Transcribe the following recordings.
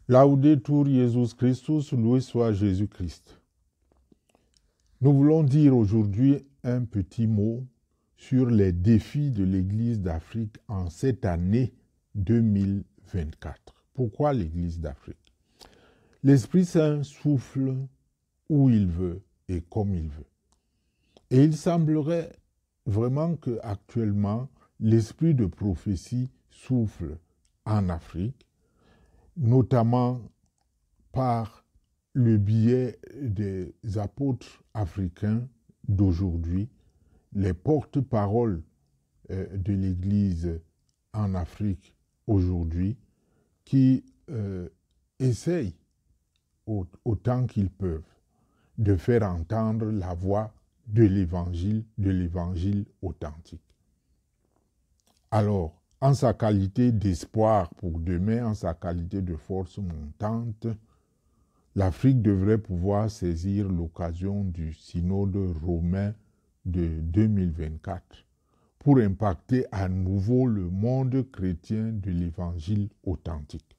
Laudetur Jesus Christus, loué soit Jésus-Christ. Nous voulons dire aujourd'hui un petit mot sur les défis de l'Église d'Afrique en cette année 2024. Pourquoi l'Église d'Afrique? L'Esprit Saint souffle où il veut et comme il veut. Et il semblerait vraiment qu'actuellement, l'esprit de prophétie souffle en Afrique, notamment par le biais des apôtres africains d'aujourd'hui, les porte-paroles de l'Église en Afrique aujourd'hui, qui essayent autant qu'ils peuvent de faire entendre la voix de l'évangile authentique. Alors, en sa qualité d'espoir pour demain, en sa qualité de force montante, l'Afrique devrait pouvoir saisir l'occasion du synode romain de 2024 pour impacter à nouveau le monde chrétien de l'évangile authentique.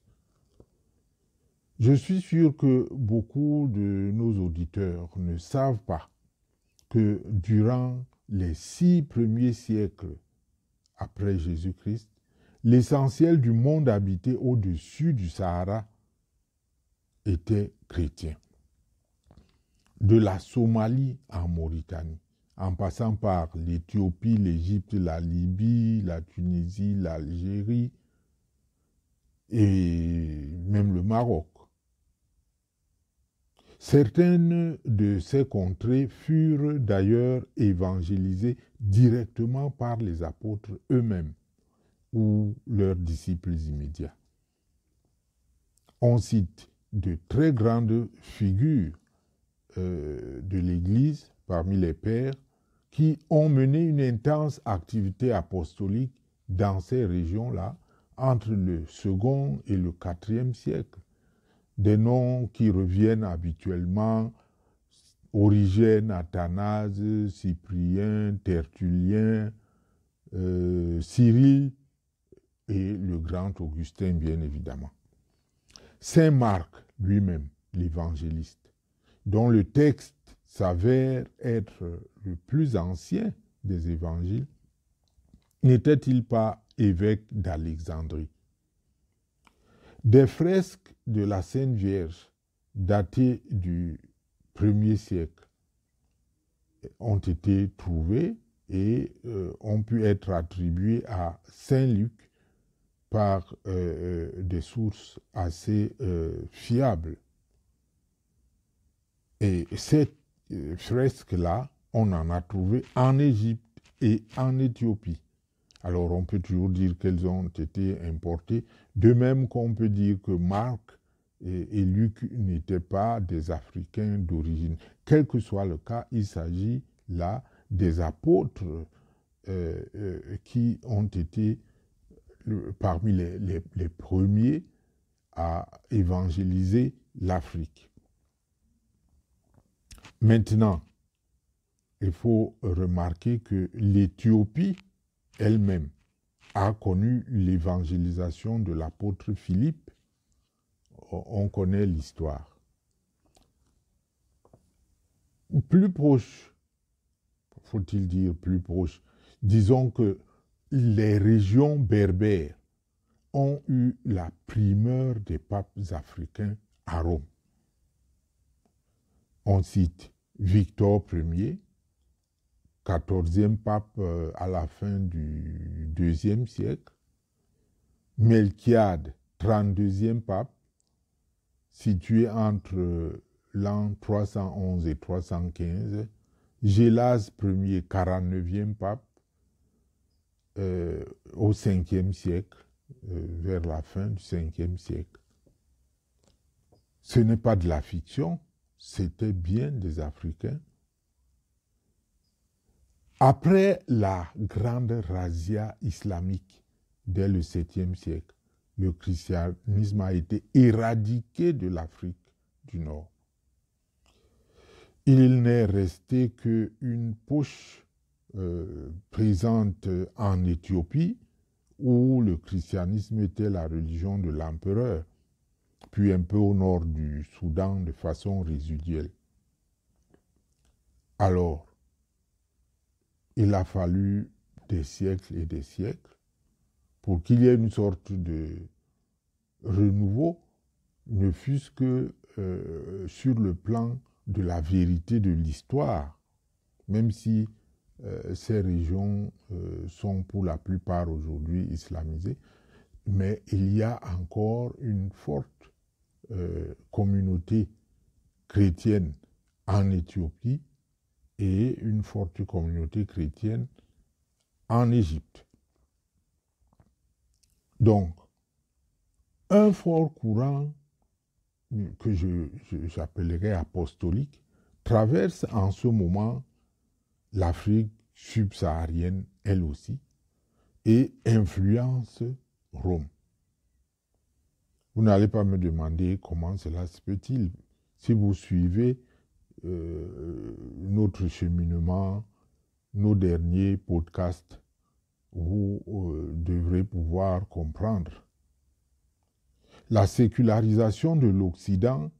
Je suis sûr que beaucoup de nos auditeurs ne savent pas que durant les 6 premiers siècles après Jésus-Christ, l'essentiel du monde habité au-dessus du Sahara était chrétien. De la Somalie en Mauritanie, en passant par l'Éthiopie, l'Égypte, la Libye, la Tunisie, l'Algérie et même le Maroc. Certaines de ces contrées furent d'ailleurs évangélisées directement par les apôtres eux-mêmes ou leurs disciples immédiats. On cite de très grandes figures de l'Église parmi les pères qui ont mené une intense activité apostolique dans ces régions-là entre le 2e et le 4e siècle. Des noms qui reviennent habituellement: Origène, Athanase, Cyprien, Tertullien, Cyril et le grand Augustin, bien évidemment. Saint Marc lui-même, l'évangéliste, dont le texte s'avère être le plus ancien des évangiles, n'était-il pas évêque d'Alexandrie? Des fresques de la Sainte Vierge datées du 1er siècle ont été trouvées et ont pu être attribuées à Saint Luc par des sources assez fiables. Et cette fresque-là, on en a trouvé en Égypte et en Éthiopie. Alors on peut toujours dire qu'elles ont été importées, de même qu'on peut dire que Marc et Luc n'étaient pas des Africains d'origine. Quel que soit le cas, il s'agit là des apôtres qui ont été parmi les premiers à évangéliser l'Afrique. Maintenant, il faut remarquer que l'Éthiopie elle-même a connu l'évangélisation de l'apôtre Philippe. On connaît l'histoire. Plus proche, faut-il dire plus proche, disons que les régions berbères ont eu la primeur des papes africains à Rome. On cite Victor Ier, 14e pape à la fin du 2e siècle, Melchiade, 32e pape, situé entre l'an 311 et 315, Gélase Ier, 49e pape, au 5e siècle, vers la fin du 5e siècle. Ce n'est pas de la fiction, c'était bien des Africains. Après la grande razzia islamique dès le 7e siècle, le christianisme a été éradiqué de l'Afrique du Nord. Il n'est resté qu'une poche présente en Éthiopie, où le christianisme était la religion de l'empereur. puis un peu au nord du Soudan de façon résiduelle. Alors, il a fallu des siècles et des siècles pour qu'il y ait une sorte de renouveau, ne fût-ce que sur le plan de la vérité de l'histoire, même si ces régions sont pour la plupart aujourd'hui islamisées, mais il y a encore une forte communauté chrétienne en Éthiopie et une forte communauté chrétienne en Égypte. Donc, un fort courant que j'appellerais apostolique traverse en ce moment l'Afrique subsaharienne, elle aussi, et influence Rome. Vous n'allez pas me demander comment cela se peut-il. Si vous suivez notre cheminement, nos derniers podcasts, vous devrez pouvoir comprendre. La sécularisation de l'Occident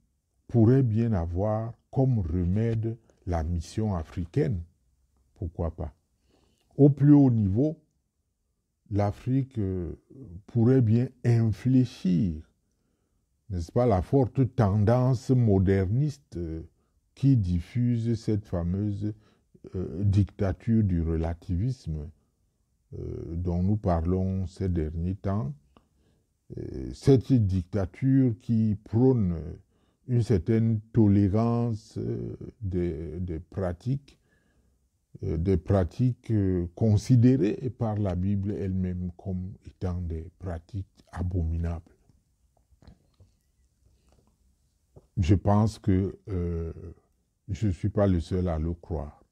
pourrait bien avoir comme remède la mission africaine. Pourquoi pas? Au plus haut niveau, l'Afrique pourrait bien infléchir, n'est-ce pas, la forte tendance moderniste qui diffuse cette fameuse dictature du relativisme dont nous parlons ces derniers temps. Cette dictature qui prône une certaine tolérance des pratiques considérées par la Bible elle-même comme étant des pratiques abominables. Je pense que je ne suis pas le seul à le croire.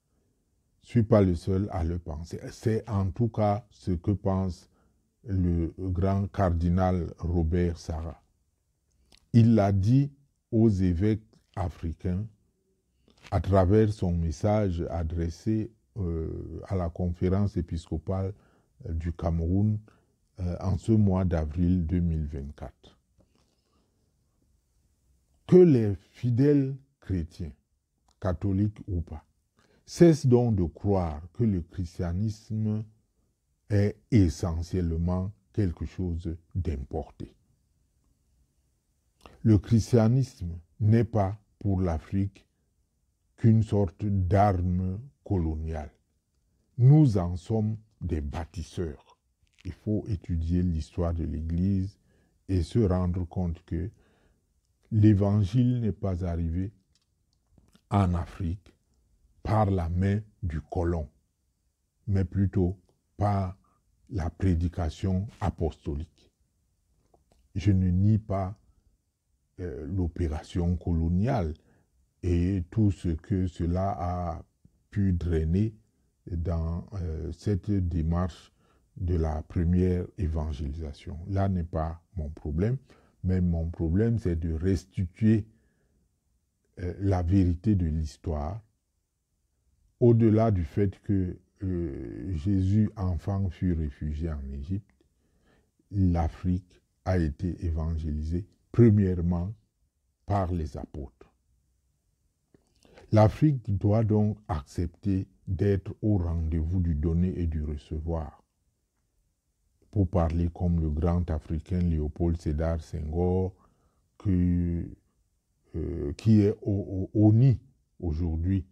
Je ne suis pas le seul à le penser. C'est en tout cas ce que pense le grand cardinal Robert Sarah. Il l'a dit aux évêques africains à travers son message adressé à la conférence épiscopale du Cameroun en ce mois d'avril 2024. Que les fidèles chrétiens, catholiques ou pas, cessent donc de croire que le christianisme est essentiellement quelque chose d'importé. Le christianisme n'est pas pour l'Afrique qu'une sorte d'arme coloniale. Nous en sommes des bâtisseurs. Il faut étudier l'histoire de l'Église et se rendre compte que l'Évangile n'est pas arrivé en Afrique par la main du colon, mais plutôt par la prédication apostolique. Je ne nie pas l'opération coloniale et tout ce que cela a pu drainer dans cette démarche de la première évangélisation. Là n'est pas mon problème, mais mon problème c'est de restituer la vérité de l'histoire au-delà du fait que Jésus, enfant, fut réfugié en Égypte. L'Afrique a été évangélisée premièrement par les apôtres. L'Afrique doit donc accepter d'être au rendez-vous du donner et du recevoir. Pour parler comme le grand Africain Léopold Sédar Senghor, qui est au nid aujourd'hui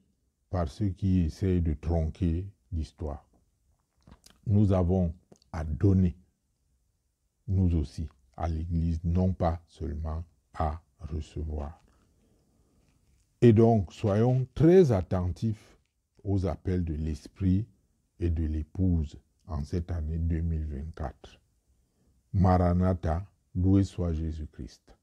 par ceux qui essayent de tronquer l'histoire. Nous avons à donner, nous aussi, à l'Église, non pas seulement à recevoir. Et donc, soyons très attentifs aux appels de l'Esprit et de l'Épouse en cette année 2024. Maranatha, loué soit Jésus-Christ.